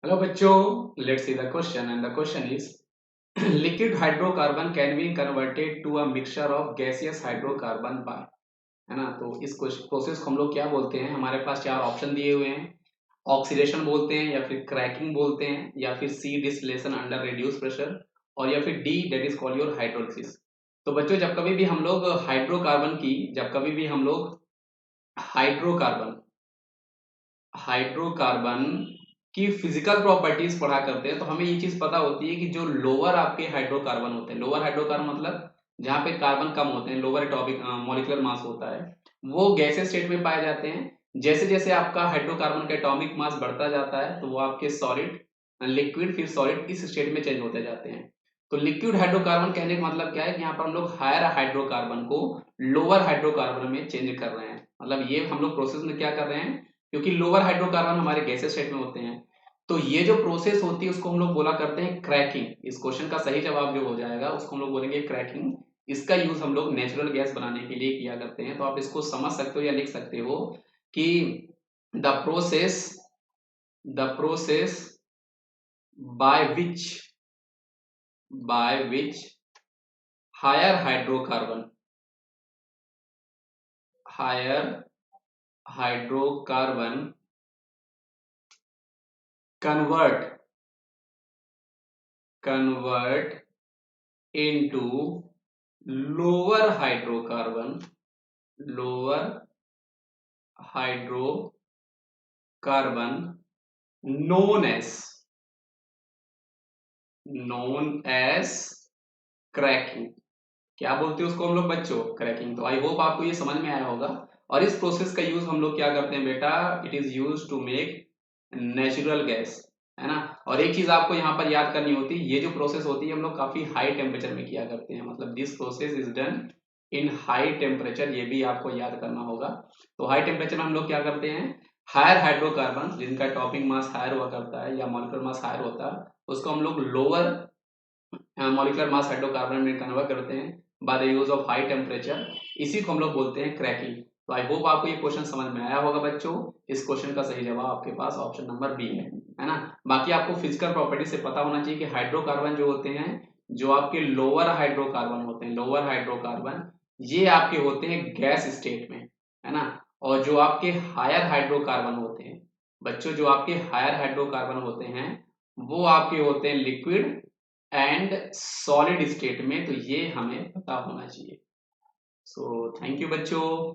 Hello bachcho, let's see the question and the question is liquid hydrocarbon can be converted to a mixture of gaseous hydrocarbon by है ना। तो इस process को हम लोग क्या बोलते हैं, हमारे पास चार ऑप्शन दिए हुए हैं। ऑक्सीडेशन बोलते हैं या फिर क्रैकिंग बोलते हैं या फिर सी डिस्टिलेशन अंडर रिड्यूस प्रेशर और या फिर D that is called your hydrolysis. तो बच्चों जब कभी भी हम लोग हाइड्रोकार्बन हाइड्रोकार्बन की फिजिकल प्रॉपर्टीज पढ़ा करते हैं तो हमें ये चीज पता होती है कि जो लोअर आपके हाइड्रोकार्बन होते हैं, लोअर हाइड्रोकार्बन मतलब जहाँ पे कार्बन कम होते हैं, लोअर एटॉमिक मॉलिक्यूलर मास होता है, वो गैसेस स्टेट में पाए जाते हैं। जैसे जैसे आपका हाइड्रोकार्बन का एटॉमिक मास बढ़ता जाता है तो वो आपके सॉलिड, लिक्विड, फिर सॉलिड इस स्टेट में चेंज होते जाते हैं। तो लिक्विड हाइड्रोकार्बन कहने का मतलब क्या है कि यहाँ पर हम लोग हायर हाइड्रोकार्बन को लोअर हाइड्रोकार्बन में चेंज कर रहे हैं। मतलब ये हम लोग प्रोसेस में क्या कर रहे हैं, क्योंकि लोअर हाइड्रोकार्बन हमारे गैसेस स्टेट में होते हैं। तो ये जो प्रोसेस होती है उसको हम लोग बोला करते हैं क्रैकिंग। इस क्वेश्चन का सही जवाब जो हो जाएगा उसको हम लोग बोलेंगे क्रैकिंग। इसका यूज हम लोग नेचुरल गैस बनाने के लिए किया करते हैं। तो आप इसको समझ सकते हो या लिख सकते हो कि the process the process by which higher hydrocarbon convert into lower hydrocarbon known as cracking. क्या बोलते हैं उसको हम लोग बच्चों, क्रैकिंग। तो आई होप आपको ये समझ में आया होगा। और इस प्रोसेस का यूज हम लोग क्या करते हैं बेटा, it is use to make natural gas, है ना। और एक चीज आपको यहाँ पर याद करनी होती है, ये जो प्रोसेस होती है हम लोग काफी हाई टेम्परेचर में किया करते हैं। मतलब this process is done in high temperature, ये भी आपको याद करना होगा। तो हाई टेम्परेचर में हम लोग क्या करते हैं, हायर हाइड्रोकार्बन जिनका टॉपिक मास हायर हुआ करता है या मॉलिक्यूलर मास हायर होता है, उसको हम लोग लोअर मॉलिक्यूलर मास हाइड्रोकार्बन में कन्वर्ट करते हैं by the use of high temperature. इसी को हम लोग बोलते हैं क्रैकिंग। तो आई होप आपको ये क्वेश्चन समझ में आया होगा बच्चों। इस क्वेश्चन का सही जवाब आपके पास ऑप्शन नंबर बी है ना। बाकी आपको फिजिकल प्रॉपर्टी से पता होना चाहिए कि हाइड्रोकार्बन जो होते हैं, जो आपके लोअर हाइड्रोकार्बन होते हैं, लोअर हाइड्रोकार्बन ये आपके होते हैं गैस स्टेट में, है ना। और जो आपके हायर हाइड्रोकार्बन होते हैं बच्चों, जो आपके हायर हाइड्रोकार्बन होते हैं वो आपके होते हैं लिक्विड एंड सॉलिड स्टेट में। तो ये हमें पता होना चाहिए। सो थैंक यू बच्चों।